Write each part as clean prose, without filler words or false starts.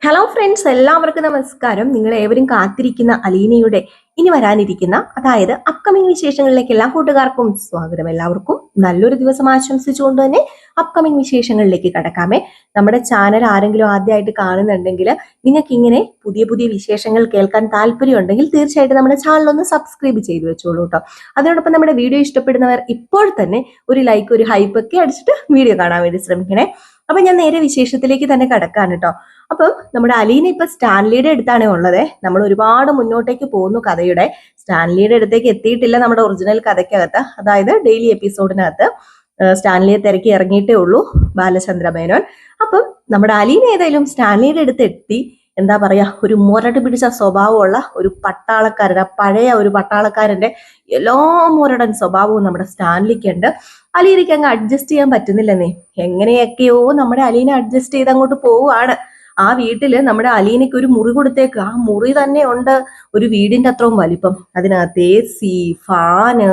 Hello friends, എല്ലാവർക്കും നമസ്കാരം. നിങ്ങൾ ഏവരും കാത്തിരിക്കുന്ന അലീനയുടെ ഇനി വരാനിരിക്കുന്ന അതായത് അപ്കമിങ് വിശേഷങ്ങളിലേക്ക് എല്ലാ കൂട്ടുകാർക്കും സ്വാഗതം. എല്ലാവർക്കും നല്ലൊരു ദിവസം ആശംസിച്ചുകൊണ്ട് തന്നെ അപ്കമിങ് വിശേഷങ്ങളിലേക്ക് കടക്കാമേ. നമ്മുടെ ചാനൽ ആരെങ്കിലും ആദ്യമായിട്ട് കാണുന്നുണ്ടെങ്കിൽ നിങ്ങൾക്ക് ഇങ്ങനെ പുതിയ പുതിയ വിശേഷങ്ങൾ കേൾക്കാൻ താല്പര്യം ഉണ്ടെങ്കിൽ തീർച്ചയായിട്ടും നമ്മുടെ ചാനൽ ഒന്ന് സബ്സ്ക്രൈബ് ചെയ്ത് വെച്ചോളൂ കേട്ടോ. അതിനോടൊപ്പം നമ്മുടെ വീഡിയോ ഇഷ്ടപ്പെടുന്നവർ ഇപ്പോൾ തന്നെ ഒരു ലൈക്ക് ഒരു ഹൈപ്പ് ഒക്കെ അടിച്ചിട്ട് വീഡിയോ കാണാൻ വേണ്ടി ശ്രമിക്കണേ. അപ്പൊ ഞാൻ നേരെ വിശേഷത്തിലേക്ക് തന്നെ കടക്കാണ് കേട്ടോ. അപ്പം നമ്മുടെ അലീന ഇപ്പൊ സ്റ്റാൻലിയുടെ അടുത്താണ് ഉള്ളത്. നമ്മൾ ഒരുപാട് മുന്നോട്ടേക്ക് പോകുന്നു കഥയുടെ. സ്റ്റാൻലിയുടെ അടുത്തേക്ക് എത്തിയിട്ടില്ല നമ്മുടെ ഒറിജിനൽ കഥയ്ക്കകത്ത്, അതായത് ഡെയിലി എപ്പിസോഡിനകത്ത്. സ്റ്റാൻലിയെ തിരക്കി ഇറങ്ങിയിട്ടേ ഉള്ളൂ ബാലചന്ദ്ര മേനോൻ. അപ്പം നമ്മുടെ അലീന ഏതായാലും സ്റ്റാൻലിയുടെ അടുത്ത് എത്തി. എന്താ പറയാ, ഒരു മുരട് പിടിച്ച സ്വഭാവമുള്ള ഒരു പട്ടാളക്കാരൻ, പഴയ ഒരു പട്ടാളക്കാരന്റെ എല്ലാ മുരടൻ സ്വഭാവവും നമ്മുടെ സ്റ്റാൻലിക്ക് ഉണ്ട്. അലീനയ്ക്ക് അങ്ങ് അഡ്ജസ്റ്റ് ചെയ്യാൻ പറ്റുന്നില്ലെന്നേ. എങ്ങനെയൊക്കെയോ നമ്മുടെ അലീന അഡ്ജസ്റ്റ് ചെയ്ത് അങ്ങോട്ട് പോവുകയാണ്. ആ വീട്ടില് നമ്മുടെ അലീനയ്ക്ക് ഒരു മുറി കൊടുത്തേക്ക്. ആ മുറി തന്നെ ഉണ്ട് ഒരു വീടിന്റെ അത്രയും വലിപ്പം. അതിനകത്ത് AC, ഫാന്,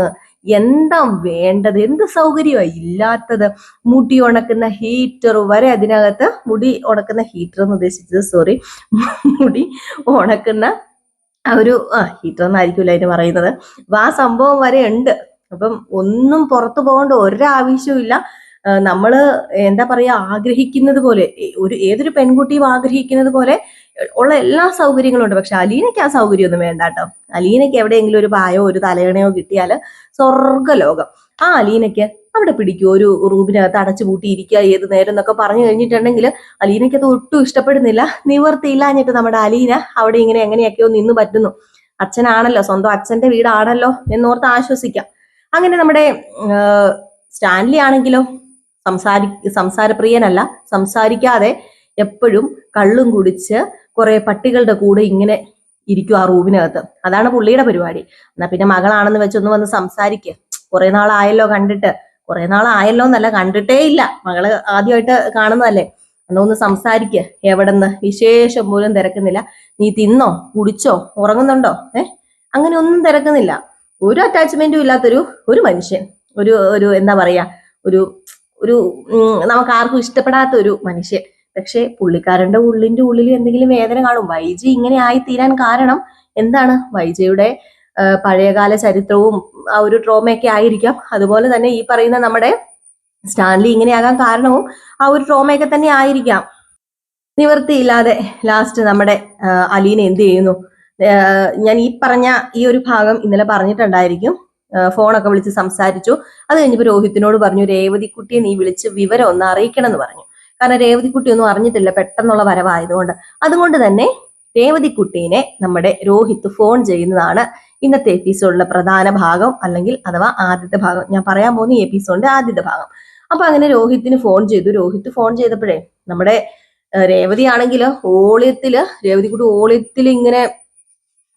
എന്താ വേണ്ടത്, എന്ത് സൗകര്യമാണ് ഇല്ലാത്തത്. മുടി ഉണക്കുന്ന ഹീറ്റർ വരെ അതിനകത്ത്. മുടി ഉണക്കുന്ന ഹീറ്റർ എന്ന് ഉദ്ദേശിച്ചത് മുടി ഉണക്കുന്ന ഒരു ഹീറ്റർ എന്നായിരിക്കില്ല അതിന് പറയുന്നത്. അപ്പൊ ആ സംഭവം വരെ ഉണ്ട്. അപ്പം ഒന്നും പുറത്തു പോകേണ്ട ഒരാവശ്യവും ഇല്ല. നമ്മള് എന്താ പറയാ, ആഗ്രഹിക്കുന്നത് പോലെ, ഏതൊരു പെൺകുട്ടിയും ആഗ്രഹിക്കുന്നത് പോലെ ഉള്ള എല്ലാ സൗകര്യങ്ങളും ഉണ്ട്. പക്ഷെ അലീനയ്ക്ക് ആ സൗകര്യമൊന്നും വേണ്ട കേട്ടോ. അലീനയ്ക്ക് എവിടെയെങ്കിലും ഒരു പായോ ഒരു തലയണയോ കിട്ടിയാൽ സ്വർഗ്ഗലോകം. ആ അലീനയ്ക്ക് അവിടെ പിടിക്കും. ഒരു റൂമിനകത്ത് അടച്ചു പൂട്ടിയിരിക്കുക ഏത് നേരം എന്നൊക്കെ പറഞ്ഞു കഴിഞ്ഞിട്ടുണ്ടെങ്കിൽ അലീനയ്ക്ക് അത് ഒട്ടും ഇഷ്ടപ്പെടുന്നില്ല. നിവർത്തിയില്ലാഞ്ഞിട്ട് നമ്മുടെ അലീന അവിടെ ഇങ്ങനെ എങ്ങനെയൊക്കെയോ നിന്ന് പറ്റുന്നു. അച്ഛനാണല്ലോ, സ്വന്തം അച്ഛന്റെ വീടാണല്ലോ എന്നോർത്ത് ആശ്വസിക്കാം. അങ്ങനെ നമ്മുടെ സ്റ്റാൻലി ആണെങ്കിലോ സംസാരപ്രിയനല്ല. സംസാരിക്കാതെ എപ്പോഴും കള്ളും കുടിച്ച് കുറെ പട്ടികളുടെ കൂടെ ഇങ്ങനെ ഇരിക്കും ആ റൂമിനകത്ത്. അതാണ് പുള്ളിയുടെ പരിപാടി. എന്നാ പിന്നെ മകളാണെന്ന് വെച്ചൊന്ന് വന്ന് സംസാരിക്കുക. കുറെ നാളായല്ലോ കണ്ടിട്ട്. കുറെ നാളായല്ലോ എന്നല്ല, കണ്ടിട്ടേ ഇല്ല. മകള് ആദ്യമായിട്ട് കാണുന്നതല്ലേ. എന്നൊന്ന് സംസാരിക്കുക. എവിടെന്ന് വിശേഷം പോലും തിരക്കുന്നില്ല. നീ തിന്നോ, കുടിച്ചോ, ഉറങ്ങുന്നുണ്ടോ, അങ്ങനെ ഒന്നും തിരക്കുന്നില്ല. ഒരു അറ്റാച്ച്മെന്റും ഇല്ലാത്തൊരു ഒരു മനുഷ്യൻ. ഒരു എന്താ പറയാ, ഒരു ഒരു നമുക്ക് ആർക്കും ഇഷ്ടപ്പെടാത്ത ഒരു മനുഷ്യൻ. പക്ഷെ പുള്ളിക്കാരന്റെ ഉള്ളിൽ എന്തെങ്കിലും വേദന കാണും. വൈജി ഇങ്ങനെ ആയി തീരാൻ കാരണം എന്താണ്? വൈജയുടെ പഴയകാല ചരിത്രവും ആ ഒരു ട്രോമയൊക്കെ ആയിരിക്കാം. അതുപോലെ തന്നെ ഈ പറയുന്ന നമ്മുടെ സ്റ്റാൻലി ഇങ്ങനെയാകാൻ കാരണവും ആ ഒരു ട്രോമയൊക്കെ തന്നെ ആയിരിക്കാം. നിവൃത്തിയില്ലാതെ ലാസ്റ്റ് നമ്മുടെ അലീന എന്ത് ചെയ്യുന്നു? ഞാൻ ഈ പറഞ്ഞ ഈ ഒരു ഭാഗം ഇന്നലെ പറഞ്ഞിട്ടുണ്ടായിരിക്കും. ഫോണൊക്കെ വിളിച്ച് സംസാരിച്ചു. അത് കഴിഞ്ഞപ്പോൾ രോഹിത്തിനോട് പറഞ്ഞു, രേവതിക്കുട്ടിയെ നീ വിളിച്ച് വിവരം ഒന്ന് അറിയിക്കണം എന്ന് പറഞ്ഞു. കാരണം രേവതിക്കുട്ടി ഒന്നും അറിഞ്ഞിട്ടില്ല, പെട്ടെന്നുള്ള വരവായതുകൊണ്ട്. അതുകൊണ്ട് തന്നെ രേവതിക്കുട്ടീനെ നമ്മുടെ രോഹിത്ത് ഫോൺ ചെയ്യുന്നതാണ് ഇന്നത്തെ എപ്പിസോഡിലെ പ്രധാന ഭാഗം, അല്ലെങ്കിൽ അഥവാ ആദ്യത്തെ ഭാഗം. ഞാൻ പറയാൻ പോകുന്ന ഈ എപ്പിസോഡിന്റെ ആദ്യത്തെ ഭാഗം. അപ്പൊ അങ്ങനെ രോഹിത്തിന് ഫോൺ ചെയ്തു. രോഹിത്ത് ഫോൺ ചെയ്തപ്പോഴേ നമ്മുടെ രേവതി ആണെങ്കില് രേവതിക്കുട്ടി ഓളിയത്തിൽ ഇങ്ങനെ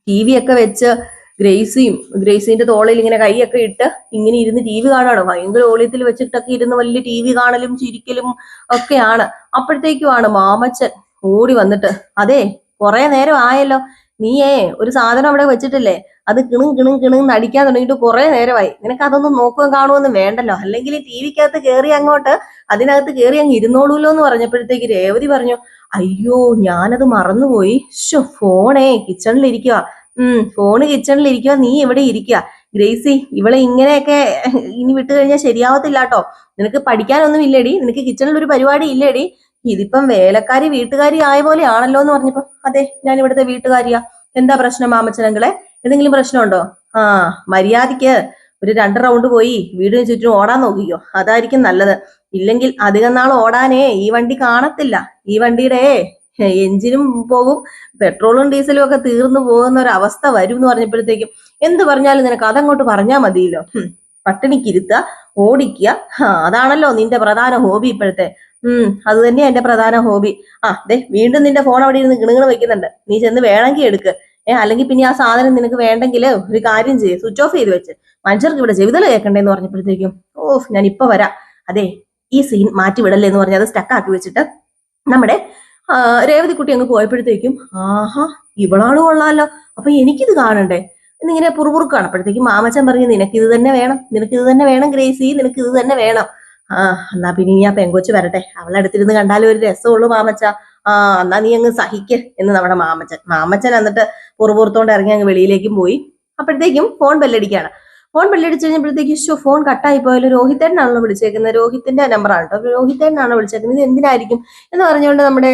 TV ഒക്കെ വെച്ച് ഗ്രേസിന്റെ തോളിൽ ഇങ്ങനെ കൈയൊക്കെ ഇട്ട് ഇങ്ങനെ ഇരുന്ന് TV കാണുകയാണ്. ഭയങ്കര ഓളിയത്തിൽ വെച്ചിട്ടൊക്കെ ഇരുന്ന് വലിയ TV കാണലും ചിരിക്കലും ഒക്കെയാണ്. അപ്പോഴത്തേക്കുമാണ് മാമച്ചൻ ഓടി വന്നിട്ട്, അതെ കുറെ നേരം ആയല്ലോ, നീയേ ഒരു സാധനം അവിടെ വെച്ചിട്ടില്ലേ, അത് കിണും അടിക്കാൻ തുടങ്ങിയിട്ട് കുറെ നേരമായി. നിനക്ക് അതൊന്നും നോക്കുകയും കാണുമെന്നും വേണ്ടല്ലോ, അല്ലെങ്കിൽ TVക്കകത്ത് കയറി അങ്ങോട്ട് അതിനകത്ത് കയറി അങ്ങ് ഇരുന്നോളൂല്ലോ എന്ന് പറഞ്ഞപ്പോഴത്തേക്ക് രേവതി പറഞ്ഞു, അയ്യോ ഞാനത് മറന്നുപോയി. ഫോണേ കിച്ചണിലിരിക്കുക. ഫോണ് കിച്ചണിലിരിക്കുക, നീ ഇവിടെ ഇരിക്കുക. ഗ്രേസി, ഇവളെ ഇങ്ങനെയൊക്കെ ഇനി വിട്ടു കഴിഞ്ഞാൽ ശരിയാവത്തില്ല കേട്ടോ. നിനക്ക് പഠിക്കാനൊന്നും ഇല്ലേടി, നിനക്ക് കിച്ചണിൽ ഒരു പരിപാടി ഇല്ലേടി, ഇതിപ്പം വേലക്കാരി വീട്ടുകാരി ആയ പോലെ ആണല്ലോ എന്ന് പറഞ്ഞപ്പോ, അതെ ഞാൻ ഇവിടുത്തെ വീട്ടുകാരിയാ. എന്താ പ്രശ്നം മാമച്ചനങ്ങളെ? എന്തെങ്കിലും പ്രശ്നമുണ്ടോ? മര്യാദയ്ക്ക് ഒരു 2 റൗണ്ട് പോയി വീടിന് ചുറ്റും ഓടാൻ നോക്കിക്കോ, അതായിരിക്കും നല്ലത്. ഇല്ലെങ്കിൽ അധികം നാൾ ഓടാനേ ഈ വണ്ടി കാണത്തില്ല. ഈ വണ്ടിയുടെ എഞ്ചിനും പോകും, പെട്രോളും ഡീസലും ഒക്കെ തീർന്നു പോകുന്ന ഒരു അവസ്ഥ വരും എന്ന് പറഞ്ഞപ്പോഴത്തേക്കും, എന്ത് പറഞ്ഞാലും നിനക്ക് അതങ്ങോട്ട് പറഞ്ഞാൽ മതിയല്ലോ. പട്ടിണിക്കിരുത്തുക, ഓടിക്കുക, അതാണല്ലോ നിന്റെ പ്രധാന ഹോബി ഇപ്പോഴത്തെ. അത് തന്നെയാ എന്റെ പ്രധാന ഹോബി. വീണ്ടും നിന്റെ ഫോൺ അവിടെ ഇരുന്ന് കിണുകിണ് വെക്കുന്നുണ്ട്. നീ ചെന്ന് വേണമെങ്കിൽ എടുക്ക്. അല്ലെങ്കിൽ പിന്നെ ആ സാധനം നിനക്ക് വേണ്ടെങ്കിൽ ഒരു കാര്യം ചെയ്യ്, സ്വിച്ച് ഓഫ് ചെയ്ത് വെച്ച്. മനുഷ്യർക്ക് ഇവിടെ ചെവിതല കേൾക്കണ്ടേന്ന് പറഞ്ഞപ്പോഴത്തേക്കും, ഞാൻ ഇപ്പൊ വരാം. അതെ ഈ സീൻ മാറ്റി വിടല്ലേ എന്ന് പറഞ്ഞ് അത് സ്റ്റക്കാക്കി വെച്ചിട്ട് നമ്മുടെ രേവതിക്കുട്ടി അങ്ങ് പോയപ്പോഴത്തേക്കും, ആഹാ ഇവളാണ് കൊള്ളാലോ, അപ്പൊ എനിക്കിത് കാണണ്ടേ എന്നിങ്ങനെ പുറപുറുക്കാണ്. അപ്പോഴത്തേക്കും മാമച്ചൻ പറഞ്ഞു, നിനക്കിത് തന്നെ വേണം ഗ്രേസി, നിനക്കിത് തന്നെ വേണം. എന്നാ പിന്നെ ഇനി ആ പെങ്കൊച്ച് വരട്ടെ, അവളെടുത്തിരുന്ന് കണ്ടാലും ഒരു രസമുള്ളൂ മാമച്ച. ആ എന്നാ നീ അങ്ങ് സഹിക്ക് എന്ന് നമ്മുടെ മാമച്ചൻ എന്നിട്ട് പുറത്തോണ്ട് ഇറങ്ങി അങ്ങ് വെളിയിലേക്കും പോയി. അപ്പോഴത്തേക്കും ഫോൺ ബെല്ലടിക്കാണ്. ഫോൺ ബെല്ലടിച്ച് കഴിഞ്ഞപ്പോഴത്തേക്കും ഫോൺ കട്ടായി പോയാലും രോഹിത്തേട്ടനാണല്ലോ വിളിച്ചേക്കുന്നത്, രോഹിത്തിന്റെ നമ്പറാണ് കേട്ടോ, രോഹിത്തേട്ടനാണോ വിളിച്ചേക്കുന്നത്, ഇത് എന്തിനായിരിക്കും എന്ന് പറഞ്ഞുകൊണ്ട് നമ്മുടെ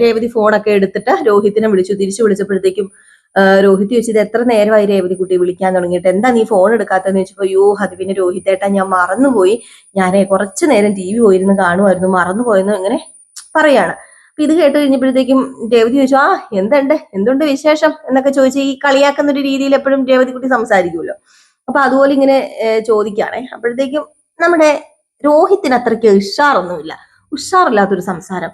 രേവതി ഫോണൊക്കെ എടുത്തിട്ട് രോഹിത്തിനെ വിളിച്ചു. തിരിച്ചു വിളിച്ചപ്പോഴത്തേക്കും രോഹിത് ചോദിച്ചു, ഇത് എത്ര നേരമായി രേവതി കുട്ടി വിളിക്കാൻ തുടങ്ങിയിട്ട്, എന്താ നീ ഫോൺ എടുക്കാത്തതെന്ന് ചോദിച്ചപ്പോ, അയ്യോ അത് പിന്നെ രോഹിത്തേട്ടാ ഞാൻ മറന്നുപോയി, ഞാനേ കുറച്ചു നേരം TV പോയിരുന്ന് കാണുമായിരുന്നു, മറന്നുപോയെന്ന് ഇങ്ങനെ പറയാണ്. അപ്പൊ ഇത് കേട്ട് കഴിഞ്ഞപ്പോഴത്തേക്കും രേവതി ചോദിച്ചു, ആ എന്തുണ്ട് വിശേഷം എന്നൊക്കെ ചോദിച്ചു. ഈ കളിയാക്കുന്ന ഒരു രീതിയിൽ എപ്പോഴും രേവതി കുട്ടി സംസാരിക്കുമല്ലോ. അപ്പൊ അതുപോലെ ഇങ്ങനെ ചോദിക്കുകയാണെ. അപ്പോഴത്തേക്കും നമ്മുടെ രോഹിത്തിന് അത്രയ്ക്ക് ഉഷാറില്ലാത്തൊരു സംസാരം.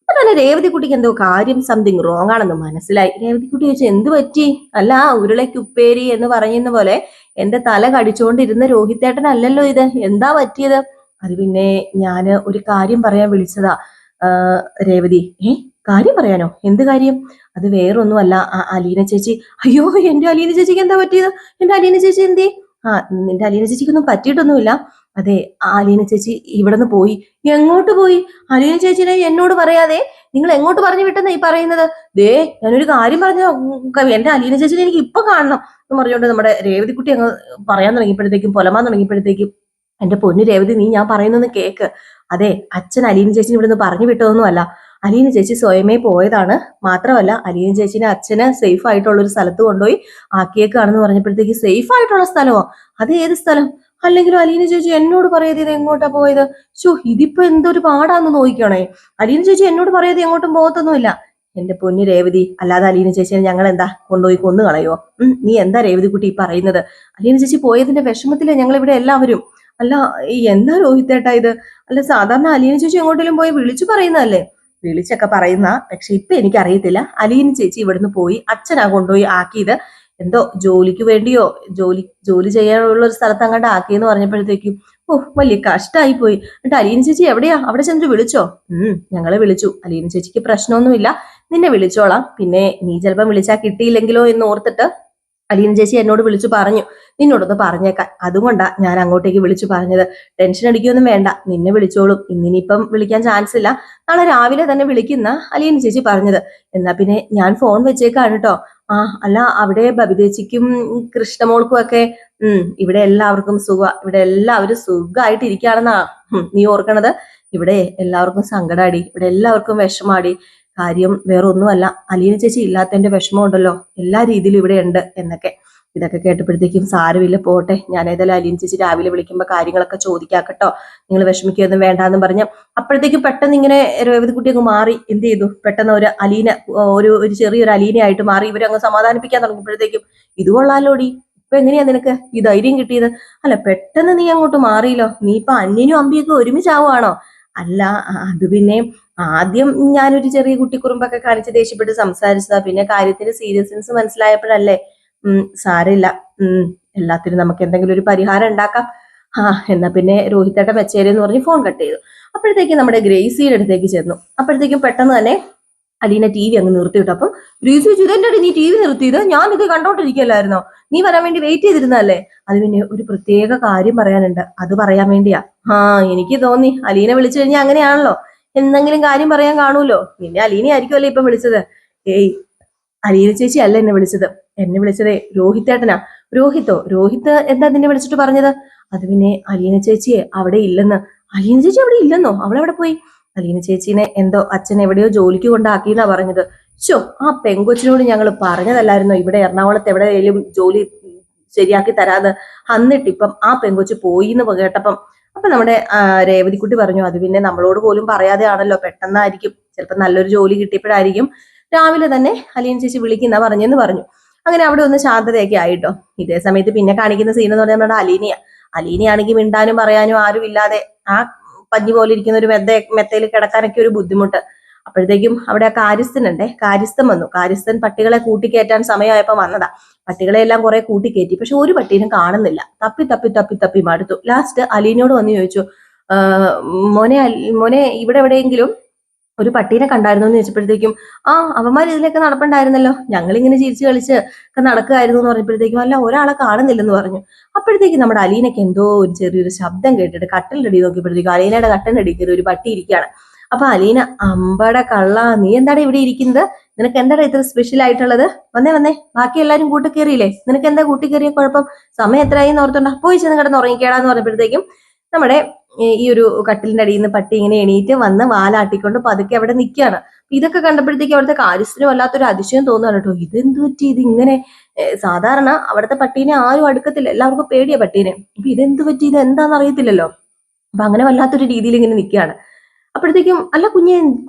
അപ്പൊ തന്നെ രേവതി കുട്ടിക്ക് എന്തോ കാര്യം സംതിങ് റോങ് ആണെന്ന് മനസ്സിലായി. രേവതി കുട്ടി ചോദിച്ചു, എന്ത് പറ്റി? അല്ല ഉരുളക്കുപ്പേരി എന്ന് പറയുന്ന പോലെ എന്റെ തല കടിച്ചുകൊണ്ടിരുന്ന രോഹിത്തേട്ടനല്ലല്ലോ ഇത്, എന്താ പറ്റിയത്? അത് പിന്നെ ഞാന് ഒരു കാര്യം പറയാൻ വിളിച്ചതാ രേവതി. കാര്യം പറയാനോ? എന്ത് കാര്യം? അത് വേറൊന്നുമല്ല, അലീന ചേച്ചി. അയ്യോ എന്റെ അലീന ചേച്ചിക്ക് എന്താ പറ്റിയത്? എന്റെ അലീന ചേച്ചി എന്തേ? നിന്റെ അലീന ചേച്ചിക്കൊന്നും പറ്റിയിട്ടൊന്നുമില്ല. അതെ, അലീന ചേച്ചി ഇവിടെ നിന്ന് പോയി. എങ്ങോട്ട് പോയി? അലീന ചേച്ചിനെ എന്നോട് പറയാതെ നിങ്ങൾ എങ്ങോട്ട് പറഞ്ഞു വിട്ടെന്നാ ഈ പറയുന്നത്? ദേ ഞാനൊരു കാര്യം പറഞ്ഞ, എന്റെ അലീന ചേച്ചിനെ എനിക്ക് ഇപ്പൊ കാണണം എന്ന് പറഞ്ഞുകൊണ്ട് നമ്മുടെ രേവതിക്കുട്ടി അങ്ങ് പറയാൻ തുടങ്ങിയപ്പോഴത്തേക്കും, പൊലമാൻ തുടങ്ങിയപ്പോഴത്തേക്കും, എന്റെ പൊന്നു രേവതി നീ ഞാൻ പറയുന്നൊന്ന് കേക്ക്. അതെ, അച്ഛൻ അലീന ചേച്ചിനെ ഇവിടുന്ന് പറഞ്ഞു വിട്ടതൊന്നും അല്ല, അലീന ചേച്ചി സ്വയമേ പോയതാണ്. മാത്രമല്ല അലീന ചേച്ചിനെ അച്ഛന് സേഫ് ആയിട്ടുള്ള ഒരു സ്ഥലത്ത് കൊണ്ടുപോയി ആക്കിയേക്കാണെന്ന് പറഞ്ഞപ്പോഴത്തേക്ക്, സേഫ് ആയിട്ടുള്ള സ്ഥലമോ? അത് ഏത് സ്ഥലം? അല്ലെങ്കിലും അലീന ചേച്ചി എന്നോട് പറയാതെ ഇത് എങ്ങോട്ടാ പോയത്? ഇതിപ്പോ എന്തൊരു പാടാന്ന് നോക്കിക്കണേ. അലീന ചേച്ചി എന്നോട് പറയാതെ എങ്ങോട്ടും പോകത്തൊന്നുമില്ല. എന്റെ പൊന്നു രേവതി, അല്ലാതെ അലീന ചേച്ചിയെ ഞങ്ങൾ എന്താ കൊണ്ടുപോയി കൊന്നു കളയോ? നീ എന്താ രേവതി കുട്ടി പറയുന്നത്? അലീന ചേച്ചി പോയതിന്റെ വിഷമത്തിലെ ഞങ്ങൾ ഇവിടെ എല്ലാവരും. അല്ല എന്താ രോഹിത്തേട്ടാ ഇത്? അല്ല സാധാരണ അലീന ചേച്ചി എങ്ങോട്ടെങ്കിലും പോയി വിളിച്ചു പറയുന്നതല്ലേ? വിളിച്ചൊക്കെ പറയുന്ന, പക്ഷെ ഇപ്പൊ എനിക്കറിയത്തില്ല. അലീന ചേച്ചി ഇവിടുന്ന് പോയി അച്ഛനാ കൊണ്ടുപോയി ആക്കിയത്. എന്തോ ജോലിക്ക് വേണ്ടിയോ ജോലി ചെയ്യാനുള്ള ഒരു സ്ഥലത്ത് അങ്ങോട്ട് ആക്കിയെന്ന് പറഞ്ഞപ്പോഴത്തേക്കും വലിയ കഷ്ടമായി പോയി. എന്നിട്ട് അലീന ചേച്ചി എവിടെയാ? അവിടെ ചെന്നിട്ട് വിളിച്ചോ? ഞങ്ങളെ വിളിച്ചു. അലീന ചേച്ചിക്ക് പ്രശ്നമൊന്നുമില്ല, നിന്നെ വിളിച്ചോളാം. പിന്നെ നീ ചിലപ്പം വിളിച്ചാൽ കിട്ടിയില്ലെങ്കിലോ എന്ന് ഓർത്തിട്ട് അലീന ചേച്ചി എന്നോട് വിളിച്ചു പറഞ്ഞു, നിന്നോടൊന്ന് പറഞ്ഞേക്കാൻ. അതുകൊണ്ടാ ഞാൻ അങ്ങോട്ടേക്ക് വിളിച്ചു പറഞ്ഞത്. ടെൻഷൻ അടിക്കൊന്നും വേണ്ട, നിന്നെ വിളിച്ചോളും. ഇന്നിനിപ്പം വിളിക്കാൻ ചാൻസ് ഇല്ല, നാളെ രാവിലെ തന്നെ വിളിക്കുന്ന അലീന ചേച്ചി പറഞ്ഞത്. എന്നാ പിന്നെ ഞാൻ ഫോൺ വെച്ചേക്കാണ് കേട്ടോ. അല്ല അവിടെ ബബിതേച്ചിക്കും കൃഷ്ണമോൾക്കും ഒക്കെ ഇവിടെ എല്ലാവർക്കും ഇവിടെ എല്ലാവരും സുഖമായിട്ട് ഇരിക്കുകയാണെന്നാ നീ ഓർക്കണത്? ഇവിടെ എല്ലാവർക്കും സങ്കടാടി, ഇവിടെ എല്ലാവർക്കും വിഷമാടി. കാര്യം വേറെ ഒന്നുമല്ല, അലീന ചേച്ചി ഇല്ലാത്തതിന്റെ വിഷമം ഉണ്ടല്ലോ, എല്ലാ രീതിയിലും ഇവിടെ ഉണ്ട് എന്നൊക്കെ. ഇതൊക്കെ കേട്ടപ്പോഴത്തേക്കും സാരമില്ല പോട്ടെ, ഞാൻ ഏതായാലും അലീന ചേച്ചി രാവിലെ വിളിക്കുമ്പോൾ കാര്യങ്ങളൊക്കെ ചോദിക്കാക്കട്ടോ, നിങ്ങൾ വിഷമിക്കുകയൊന്നും വേണ്ടാന്ന് പറഞ്ഞ് അപ്പോഴത്തേക്കും പെട്ടെന്ന് ഇങ്ങനെ രേവതിക്കുട്ടി അങ്ങ് മാറി. എന്ത് ചെയ്തു? പെട്ടെന്ന് ഒരു അലീന ഒരു ചെറിയൊരു അലീനയായിട്ട് മാറി. ഇവരങ്ങ് സമാധാനിപ്പിക്കാൻ തുടങ്ങിയപ്പോഴത്തേക്കും, ഇത് കൊള്ളാലോടി, ഇപ്പൊ എങ്ങനെയാ നിനക്ക് ഈ ധൈര്യം കിട്ടിയത്? അല്ല പെട്ടെന്ന് നീ അങ്ങോട്ട് മാറിയല്ലോ, നീ ഇപ്പൊ അന്യനും അമ്പിയൊക്കെ ഒരുമിച്ചാവുകയാണോ? അല്ല അത് പിന്നെ ആദ്യം ഞാനൊരു ചെറിയ കുട്ടിക്കുറുമ്പൊക്കെ കാണിച്ച് ദേഷ്യപ്പെട്ട് സംസാരിച്ചതാ, പിന്നെ കാര്യത്തിന് സീരിയസ്നെസ് മനസ്സിലായപ്പോഴല്ലേ. സാരമില്ല, എല്ലാത്തിനും നമുക്ക് എന്തെങ്കിലും ഒരു പരിഹാരം ഉണ്ടാക്കാം. എന്നാ പിന്നെ രോഹിത്തേട്ടൻ വെച്ചേരെന്ന് പറഞ്ഞ് ഫോൺ കട്ട് ചെയ്തു. അപ്പോഴത്തേക്കും നമ്മുടെ ഗ്രേസിയുടെ അടുത്തേക്ക് ചെന്നു. അപ്പോഴത്തേക്കും പെട്ടെന്ന് തന്നെ അലീന TV അങ്ങ് നിർത്തിയിട്ടു. അപ്പം ഗ്രേസി ചോദിച്ചു, ഇതെന്റെ നീ TV നിർത്തിയത്? ഞാൻ ഇത് കണ്ടോണ്ടിരിക്കല്ലായിരുന്നോ? നീ വരാൻ വേണ്ടി വെയിറ്റ് ചെയ്തിരുന്നല്ലേ? അത് പിന്നെ ഒരു പ്രത്യേക കാര്യം പറയാനുണ്ട്, അത് പറയാൻ വേണ്ടിയാ. എനിക്ക് തോന്നി അലീന വിളിച്ചു കഴിഞ്ഞാൽ അങ്ങനെയാണല്ലോ, എന്തെങ്കിലും കാര്യം പറയാൻ കാണൂലോ. പിന്നെ അലീന ആയിരിക്കുമല്ലേ ഇപ്പൊ വിളിച്ചത്? ഏയ് അലീന ചേച്ചി അല്ല എന്നെ വിളിച്ചത്, എന്നെ വിളിച്ചതേ രോഹിത്തേട്ടനാ. രോഹിത് എന്താ നിന്നെ വിളിച്ചിട്ട് പറഞ്ഞത്? അത് പിന്നെ അലീന ചേച്ചിയെ അവിടെ ഇല്ലെന്ന്. അലീന ചേച്ചി അവിടെ ഇല്ലെന്നോ? അവളെവിടെ പോയി? അലീന ചേച്ചീനെ എന്തോ അച്ഛൻ എവിടെയോ ജോലിക്ക് കൊണ്ടാക്കിയെന്നാ പറഞ്ഞത്. ആ പെങ്കൊച്ചിനോട് ഞങ്ങൾ പറഞ്ഞതല്ലായിരുന്നോ ഇവിടെ എറണാകുളത്ത് എവിടെയെങ്കിലും ജോലി ശരിയാക്കി തരാന്ന്? എന്നിട്ടിപ്പം ആ പെങ്കൊച്ച് പോയി എന്ന് കേട്ടപ്പം അപ്പൊ നമ്മുടെ രേവതിക്കുട്ടി പറഞ്ഞു, അത് പിന്നെ നമ്മളോട് പോലും പറയാതെ ആണല്ലോ, പെട്ടെന്നായിരിക്കും, ചിലപ്പോൾ നല്ലൊരു ജോലി കിട്ടിയപ്പോഴായിരിക്കും രാവിലെ തന്നെ അലീന ചേച്ചി വിളിക്കുന്ന പറഞ്ഞെന്ന് പറഞ്ഞു. അങ്ങനെ അവിടെ ഒന്ന് ശാന്തതയൊക്കെ ആയിട്ടോ. ഇതേ സമയത്ത് പിന്നെ കാണിക്കുന്ന സീൻ എന്ന് പറഞ്ഞാൽ നമ്മുടെ അലീനയാണെങ്കിൽ മിണ്ടാനും പറയാനും ആരും ഇല്ലാതെ ആ പഞ്ഞി പോലെ ഇരിക്കുന്ന ഒരു മെത്തയിൽ കിടക്കാനൊക്കെ ഒരു ബുദ്ധിമുട്ട്. അപ്പോഴത്തേക്കും അവിടെ കാര്യസ്ഥൻ വന്നു. കാര്യസ്ഥൻ പട്ടികളെ കൂട്ടിക്കയറ്റാൻ സമയമായപ്പോ വന്നതാ. പട്ടികളെ എല്ലാം കുറെ കൂട്ടിക്കയറ്റി, പക്ഷെ ഒരു പട്ടീനും കാണുന്നില്ല. തപ്പി മടുത്തു. ലാസ്റ്റ് അലീനയോട് വന്ന് ചോദിച്ചു, മോനെ ഇവിടെ എവിടെയെങ്കിലും ഒരു പട്ടീനെ കണ്ടായിരുന്നു എന്ന് ചോദിച്ചപ്പോഴത്തേക്കും, അവന്മാർ ഇതിലൊക്കെ നടപ്പുണ്ടായിരുന്നല്ലോ, ഞങ്ങളിങ്ങനെ ചിരിച്ചു കളിച്ച് ഒക്കെ നടക്കുകയായിരുന്നു എന്ന് പറഞ്ഞപ്പോഴത്തേക്കും, അല്ല ഒരാളെ കാണുന്നില്ലെന്ന് പറഞ്ഞു. അപ്പോഴത്തേക്കും നമ്മുടെ അലീനയ്ക്ക് എന്തോ ഒരു ചെറിയൊരു ശബ്ദം കേട്ടിട്ട് കട്ടിലിന്റെ അടി നോക്കിയപ്പോഴത്തേക്കും അലീനയുടെ കട്ടിലിന്റെ അടിയിൽ ഒരു പട്ടി ഇരിക്കുകയാണ്. അപ്പൊ അലീന, അമ്പട കള്ള, നീ എന്താണ് ഇവിടെ ഇരിക്കുന്നത്? നിനക്ക് എന്താണ് ഇത്ര സ്പെഷ്യൽ ആയിട്ടുള്ളത്? വന്നേ വന്നേ, ബാക്കി എല്ലാരും കൂട്ടി കയറിയില്ലേ? നിനക്ക് എന്താ കൂട്ടി കയറിയ കുഴപ്പം? സമയം എത്രയായി ഓർത്തോണ്ടാ? പോയി ചെന്ന് കിടന്ന് ഉറങ്ങിക്കേടാന്ന് പറഞ്ഞപ്പോഴത്തേക്കും നമ്മുടെ ഈ ഒരു കട്ടിലിന്റെ അടിയിൽ നിന്ന് പട്ടി ഇങ്ങനെ എണീറ്റ് വന്ന് വാലാട്ടിക്കൊണ്ട് പതുക്കെ അവിടെ നിൽക്കുകയാണ്. ഇതൊക്കെ കണ്ടപ്പോഴത്തേക്ക് അവിടുത്തെ കാര്യസ്ഥനും വല്ലാത്തൊരു അതിശയം തോന്നുകയാണ് കേട്ടോ. ഇതെന്ത് പറ്റി? ഇത് ഇങ്ങനെ സാധാരണ അവിടുത്തെ പട്ടീനെ ആരും അടുക്കത്തില്ല, എല്ലാവർക്കും പേടിയ പട്ടീനെ. അപ്പൊ ഇതെന്ത് പറ്റി? ഇത് എന്താണെന്ന് അറിയത്തില്ലല്ലോ. അപ്പൊ അങ്ങനെ വല്ലാത്തൊരു രീതിയിൽ ഇങ്ങനെ നിൽക്കുകയാണ്. അപ്പോഴത്തേക്കും, അല്ല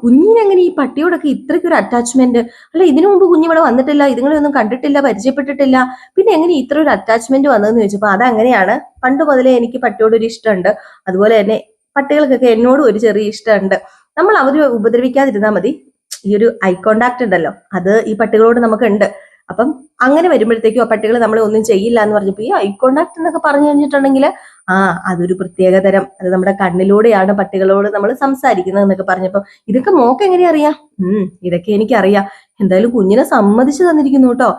കുഞ്ഞിനെങ്ങനെ ഈ പട്ടിയോടൊക്കെ ഇത്രയ്ക്കൊരു അറ്റാച്ച്മെന്റ്? അല്ല, ഇതിനു മുമ്പ് കുഞ്ഞിവിടെ വന്നിട്ടില്ല, ഇതുങ്ങളെ ഒന്നും കണ്ടിട്ടില്ല, പരിചയപ്പെട്ടിട്ടില്ല, പിന്നെ എങ്ങനെ ഇത്ര ഒരു അറ്റാച്ച്മെന്റ് വന്നതെന്ന് ചോദിച്ചപ്പോ അതങ്ങനെയാണ്, പണ്ട് മുതലേ എനിക്ക് പട്ടിയോട് ഒരു ഇഷ്ടമുണ്ട്, അതുപോലെ തന്നെ പട്ടികൾക്കൊക്കെ എന്നോടും ഒരു ചെറിയ ഇഷ്ടമുണ്ട്. നമ്മൾ അവര് ഉപദ്രവിക്കാതിരുന്നാൽ മതി. ഈ ഒരു ഐ കോണ്ടാക്ട് ഉണ്ടല്ലോ, അത് ഈ പട്ടികളോട് നമുക്ക് ഉണ്ട്. അപ്പം അങ്ങനെ വരുമ്പോഴത്തേക്കും ആ പട്ടികൾ നമ്മളെ ഒന്നും ചെയ്യില്ല എന്ന് പറഞ്ഞപ്പോ ഈ ഐ കോണ്ടാക്ട് എന്നൊക്കെ പറഞ്ഞു കഴിഞ്ഞിട്ടുണ്ടെങ്കിൽ അതൊരു പ്രത്യേകതരം, അത് നമ്മുടെ കണ്ണിലൂടെയാണ് പട്ടികളോട് നമ്മൾ സംസാരിക്കുന്നത് എന്നൊക്കെ പറഞ്ഞപ്പോ ഇതൊക്കെ മോക്ക് എങ്ങനെ അറിയാം? ഇതൊക്കെ എനിക്കറിയാം. എന്തായാലും കുഞ്ഞിനെ സമ്മതിച്ചു തന്നിരിക്കുന്നു കേട്ടോ.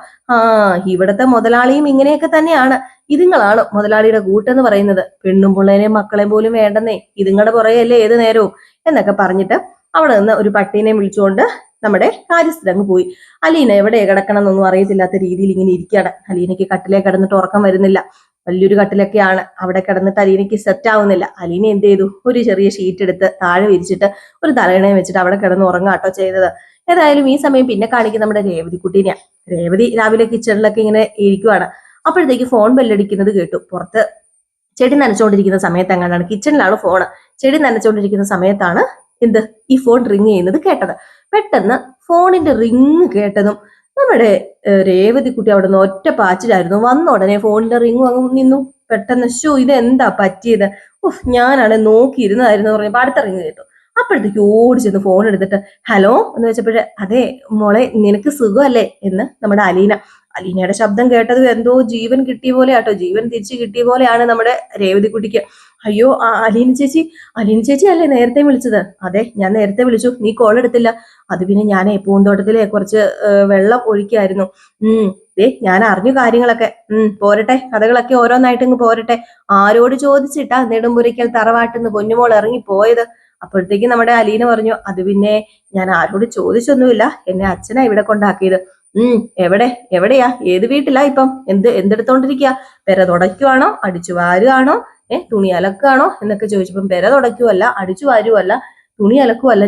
ഇവിടത്തെ മുതലാളിയും ഇങ്ങനെയൊക്കെ തന്നെയാണ്. ഇതുങ്ങളാണ് മുതലാളിയുടെ കൂട്ടെന്ന് പറയുന്നത്. പെണ്ണും പിള്ളേനെയും മക്കളെയും പോലും വേണ്ടെന്നേ, ഇതുങ്ങളുടെ പുറകെയല്ലേ ഏത് നേരവും എന്നൊക്കെ പറഞ്ഞിട്ട് അവിടെ നിന്ന് ഒരു പട്ടീനെ വിളിച്ചുകൊണ്ട് നമ്മുടെ കാര്യസ്ഥലങ്ങ് പോയി. അലീന എവിടെ കിടക്കണം എന്നൊന്നും അറിയത്തില്ലാത്ത രീതിയിൽ ഇങ്ങനെ ഇരിക്കുകയാണ്. അലീനയ്ക്ക് കട്ടിലേ കിടന്നിട്ട് ഉറക്കം വരുന്നില്ല. വലിയൊരു കട്ടിലൊക്കെയാണ്. അവിടെ കിടന്നിട്ട് അലീനയ്ക്ക് സെറ്റ് ആവുന്നില്ല. അലീന എന്ത് ചെയ്തു? ഒരു ചെറിയ ഷീറ്റ് എടുത്ത് താഴെ വിരിച്ചിട്ട് ഒരു തലയിണയും വെച്ചിട്ട് അവിടെ കിടന്ന് ഉറങ്ങാട്ടോ ചെയ്തത്. ഏതായാലും ഈ സമയം പിന്നെ കാണിക്കുന്ന നമ്മുടെ രേവതിക്കുട്ടീനെയാ. രേവതി രാവിലെ കിച്ചണിലൊക്കെ ഇങ്ങനെ ഇരിക്കുവാണ്. അപ്പോഴത്തേക്ക് ഫോൺ ബെല്ലടിക്കുന്നത് കേട്ടു. പുറത്ത് ചെടി നനച്ചുകൊണ്ടിരിക്കുന്ന സമയത്ത് എങ്ങാണ്ടാണ്, കിച്ചണിലാണ് ഫോണ്, ചെടി നനച്ചുകൊണ്ടിരിക്കുന്ന സമയത്താണ് ഈ ഫോൺ റിങ് ചെയ്യുന്നത് കേട്ടത്. പെട്ടെന്ന് ഫോണിന്റെ റിങ് കേട്ടതും നമ്മുടെ രേവതിക്കുട്ടി അവിടെ നിന്ന് ഒറ്റ പാച്ചിലായിരുന്നു. വന്ന ഉടനെ ഫോണിന്റെ റിങ് അങ്ങ് നിന്നു. പെട്ടെന്ന് ഇതെന്താ പറ്റിയത്? ഞാനാണ് നോക്കിയിരുന്നതായിരുന്നു പറഞ്ഞപ്പോ അടുത്ത റിങ് കേട്ടു. അപ്പോഴത്തേക്ക് ഓടി ചെന്ന് ഫോൺ എടുത്തിട്ട് ഹലോ എന്ന് വെച്ചപ്പോഴേ, അതെ മോളെ, നിനക്ക് സുഖമല്ലേ എന്ന് നമ്മുടെ അലീനയുടെ ശബ്ദം കേട്ടത് എന്തോ ജീവൻ കിട്ടിയ പോലെ ആട്ടോ, ജീവൻ തിരിച്ചു കിട്ടിയ പോലെയാണ് നമ്മുടെ രേവതിക്കുട്ടിക്ക്. അയ്യോ, അലീന ചേച്ചി അല്ലേ നേരത്തെ വിളിച്ചത്? അതെ, ഞാൻ നേരത്തെ വിളിച്ചു, നീ കോൾ എടുത്തില്ല. അത് പിന്നെ ഞാൻ പൂന്തോട്ടത്തിലെ കുറച്ച് വെള്ളം ഒഴിക്കായിരുന്നു. ഞാൻ അറിഞ്ഞു കാര്യങ്ങളൊക്കെ. പോരട്ടെ, കഥകളൊക്കെ ഓരോന്നായിട്ട് ഇങ്ങ് പോരട്ടെ. ആരോട് ചോദിച്ചിട്ടാ നെടുമ്പുരയ്ക്കൽ തറവാട്ടിന്ന് പൊന്നുമോൾ ഇറങ്ങി പോയത്? അപ്പോഴത്തേക്ക് നമ്മുടെ അലീന പറഞ്ഞു, അത് പിന്നെ ഞാൻ ആരോട് ചോദിച്ചൊന്നുമില്ല, എന്നെ അച്ഛനാ ഇവിടെ കൊണ്ടാക്കിയത്. എവിടെയാ, ഏത് വീട്ടിലാ ഇപ്പം? എന്തെടുത്തോണ്ടിരിക്കുക? പെര തുടയ്ക്കുവാണോ, അടിച്ചു വാരുവാണോ, തുണി അലക്കാണോ എന്നൊക്കെ ചോദിച്ചപ്പം പെര തുടയ്ക്കുവല്ല, അടിച്ചു വാരുവല്ല, തുണി അലക്കുവല്ല,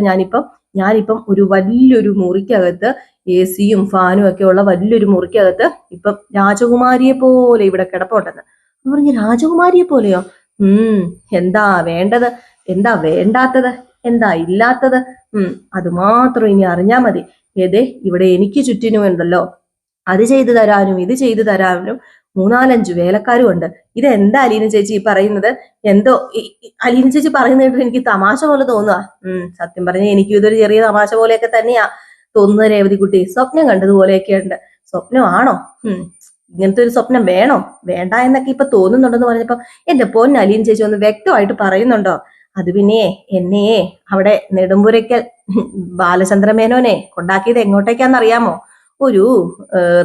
ഞാനിപ്പം ഒരു വലിയൊരു മുറിക്കകത്ത് AC-യും ഫാനും ഒക്കെ ഉള്ള വലിയൊരു മുറിക്കകത്ത് ഇപ്പം രാജകുമാരിയെ പോലെ ഇവിടെ കിടപ്പുണ്ടെന്ന് പറഞ്ഞു. രാജകുമാരിയെ പോലെയോ? എന്താ വേണ്ടത്, എന്താ വേണ്ടാത്തത്, എന്താ ഇല്ലാത്തത്? അത് മാത്രം ഇനി അറിഞ്ഞാ മതി. ഇവിടെ എനിക്ക് ചുറ്റിനുമുണ്ടല്ലോ അത് ചെയ്തു തരാനും ഇത് ചെയ്തു തരാനും 3-4-5 വേലക്കാരും ഉണ്ട്. ഇതെന്താ അലീന ചേച്ചി പറയുന്നത്? എന്തോ അലീന ചേച്ചി പറയുന്നത് എനിക്ക് തമാശ പോലെ തോന്നുക. സത്യം പറഞ്ഞ എനിക്കും ഇതൊരു ചെറിയ തമാശ പോലെയൊക്കെ തന്നെയാ തോന്നുന്നത് രേവതിക്കുട്ടി. സ്വപ്നം കണ്ടതുപോലെയൊക്കെ ഉണ്ട്. സ്വപ്നമാണോ? ഇങ്ങനത്തെ ഒരു സ്വപ്നം വേണോ വേണ്ട എന്നൊക്കെ ഇപ്പൊ തോന്നുന്നുണ്ടെന്ന് പറഞ്ഞപ്പോ എന്റെ പൊന്ന് അലീന ചേച്ചി ഒന്ന് വ്യക്തമായിട്ട് പറയുന്നുണ്ടോ? അത് പിന്നെ എന്നെ അവിടെ നെടുമ്പുരയ്ക്കൽ ബാലചന്ദ്രമേനോനെ കൊണ്ടാക്കിയത് എങ്ങോട്ടേക്കാന്നറിയാമോ? ഒരു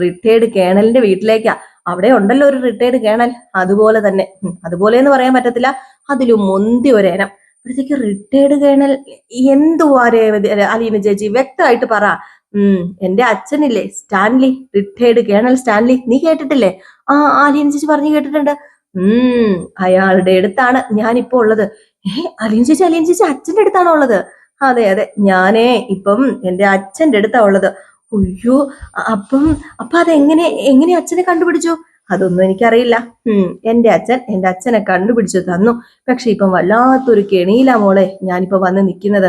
റിട്ടയർഡ് കേണലിന്റെ വീട്ടിലേക്കാ. അവിടെ ഉണ്ടല്ലോ ഒരു റിട്ടയർഡ് കേണൽ, അതുപോലെ തന്നെ. അതുപോലെ എന്ന് പറയാൻ പറ്റത്തില്ല, അതിലും മുന്തി ഒരേനം. അപ്പോഴത്തേക്ക് റിട്ടയർഡ് കേണൽ എന്തുവാ അലീന ചേച്ചി വ്യക്തമായിട്ട് പറ. എന്റെ അച്ഛനില്ലേ സ്റ്റാൻലി, റിട്ടയർഡ് കേണൽ സ്റ്റാൻലി, നീ കേട്ടിട്ടില്ലേ? അലീന ചേച്ചി പറഞ്ഞു കേട്ടിട്ടുണ്ട്. അയാളുടെ അടുത്താണ് ഞാനിപ്പോ ഉള്ളത്. അലീന ചേച്ചി അച്ഛന്റെ അടുത്താണോ ഉള്ളത്? അതെ, ഞാനേ ഇപ്പം എന്റെ അച്ഛന്റെ അടുത്താ ഉള്ളത്. അയ്യോ, അപ്പം അതെങ്ങനെ അച്ഛനെ കണ്ടുപിടിച്ചു? അതൊന്നും എനിക്കറിയില്ല. എന്റെ അച്ഛനെ കണ്ടുപിടിച്ചു തന്നു. പക്ഷെ ഇപ്പം വല്ലാത്തൊരു കെണിയിലാ മോളെ ഞാനിപ്പോ വന്ന് നിൽക്കുന്നത്.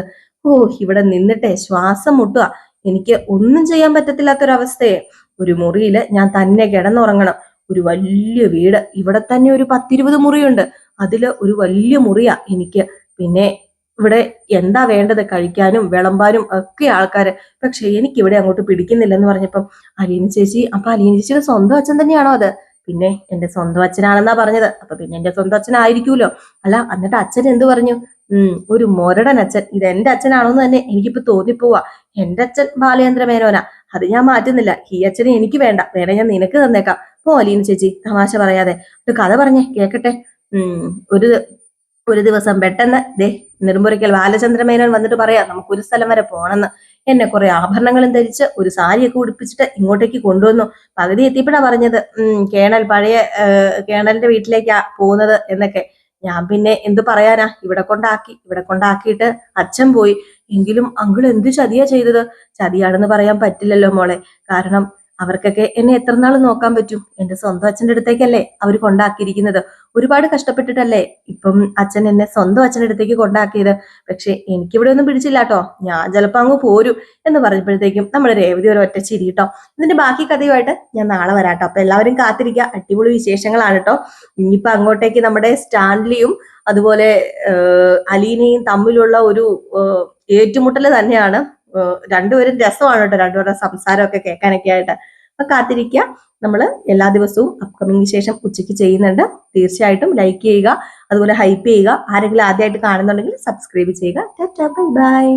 ഇവിടെ നിന്നിട്ടെ ശ്വാസം മുട്ടുക. എനിക്ക് ഒന്നും ചെയ്യാൻ പറ്റത്തില്ലാത്തൊരവസ്ഥയെ. ഒരു മുറിയില് ഞാൻ തന്നെ കിടന്നുറങ്ങണം. ഒരു വലിയ വീട്, ഇവിടെ തന്നെ ഒരു 10-20 മുറിയുണ്ട്. അതില് ഒരു വലിയ മുറിയാ എനിക്ക്. പിന്നെ ഇവിടെ എന്താ വേണ്ടത്? കഴിക്കാനും വിളമ്പാനും ഒക്കെ ആൾക്കാര്. പക്ഷെ എനിക്ക് ഇവിടെ അങ്ങോട്ട് പിടിക്കുന്നില്ലെന്ന് പറഞ്ഞപ്പം അലീന ചേച്ചിയുടെ സ്വന്തം അച്ഛൻ തന്നെയാണോ അത്? പിന്നെ എന്റെ സ്വന്തം അച്ഛനാണെന്നാ പറഞ്ഞത്. അപ്പൊ പിന്നെ എന്റെ സ്വന്തം അച്ഛനായിരിക്കൂലോ. അല്ല, എന്നിട്ട് അച്ഛൻ എന്ത് പറഞ്ഞു? ഒരു മൊരടൻ അച്ഛൻ. ഇത് എന്റെ അച്ഛനാണോന്ന് തന്നെ എനിക്കിപ്പോ തോന്നിപ്പോവാ. എന്റെ അച്ഛൻ ബാലചന്ദ്ര മേനോനാ, അത് ഞാൻ മാറ്റുന്നില്ല. ഈ അച്ഛനെ എനിക്ക് വേണ്ട, വേണേ ഞാൻ നിനക്ക് തന്നേക്കാം. പോ അലീന ചേച്ചി, തമാശ പറയാതെ ഒരു കഥ പറഞ്ഞേ കേക്കട്ടെ. ഒരു ദിവസം പെട്ടെന്ന് നെടുമ്പുരയ്ക്കൽ ബാലചന്ദ്രമേനോൻ വന്നിട്ട് പറയാ നമുക്കൊരു സ്ഥലം വരെ പോണെന്ന്. എന്നെ കുറെ ആഭരണങ്ങളും ധരിച്ച് ഒരു സാരിയൊക്കെ ഉടുപ്പിച്ചിട്ട് ഇങ്ങോട്ടേക്ക് കൊണ്ടുവന്നു. പകുതി എത്തിയപ്പോഴാ പറഞ്ഞത് കേണൽ പഴയ കേണലിന്റെ വീട്ടിലേക്കാ പോകുന്നത് എന്നൊക്കെ. ഞാൻ പിന്നെ എന്തു പറയാനാ, ഇവിടെ കൊണ്ടാക്കിയിട്ട് അച്ഛൻ പോയി. എങ്കിലും അങ്കിൾ എന്ത് ചതിയാ ചെയ്തത്? ചതിയാണെന്ന് പറയാൻ പറ്റില്ലല്ലോ മോളെ. കാരണം അവർക്കൊക്കെ എന്നെ എത്ര നാൾ നോക്കാൻ പറ്റും? എന്റെ സ്വന്തം അച്ഛൻ്റെ അടുത്തേക്കല്ലേ അവർ കൊണ്ടാക്കിയിരിക്കുന്നത്. ഒരുപാട് കഷ്ടപ്പെട്ടിട്ടല്ലേ ഇപ്പം അച്ഛൻ എന്നെ സ്വന്തം അച്ഛൻ്റെ അടുത്തേക്ക് കൊണ്ടാക്കിയത്. പക്ഷെ എനിക്കിവിടെ ഒന്നും പിടിച്ചില്ല കേട്ടോ, ഞാൻ ചിലപ്പോ അങ്ങ് പോരും എന്ന് പറഞ്ഞപ്പോഴത്തേക്കും നമ്മുടെ രേവതി ഒരു ഒറ്റ ചിരി കേട്ടോ. ഇതിന്റെ ബാക്കി കഥയുമായിട്ട് ഞാൻ നാളെ വരാട്ടോ. അപ്പൊ എല്ലാവരും കാത്തിരിക്കുക, അടിപൊളി വിശേഷങ്ങളാണ് കേട്ടോ. ഇനിയിപ്പൊ അങ്ങോട്ടേക്ക് നമ്മുടെ സ്റ്റാൻലിയും അതുപോലെ അലീനയും തമ്മിലുള്ള ഒരു ഏറ്റുമുട്ടൽ തന്നെയാണ്. രണ്ടുപേരും രസമാണ് കേട്ടോ, രണ്ടുപേരുടെ സംസാരമൊക്കെ കേൾക്കാനൊക്കെ ആയിട്ട്. അപ്പൊ കാത്തിരിക്കുക. നമ്മൾ എല്ലാ ദിവസവും അപ്കമിങ് വിശേഷം ഉച്ചയ്ക്ക് ചെയ്യുന്നുണ്ട്. തീർച്ചയായിട്ടും ലൈക്ക് ചെയ്യുക, അതുപോലെ ഹൈപ്പ് ചെയ്യുക. ആരെങ്കിലും ആദ്യമായിട്ട് കാണുന്നുണ്ടെങ്കിൽ സബ്സ്ക്രൈബ് ചെയ്യുക. Tata, bye bye.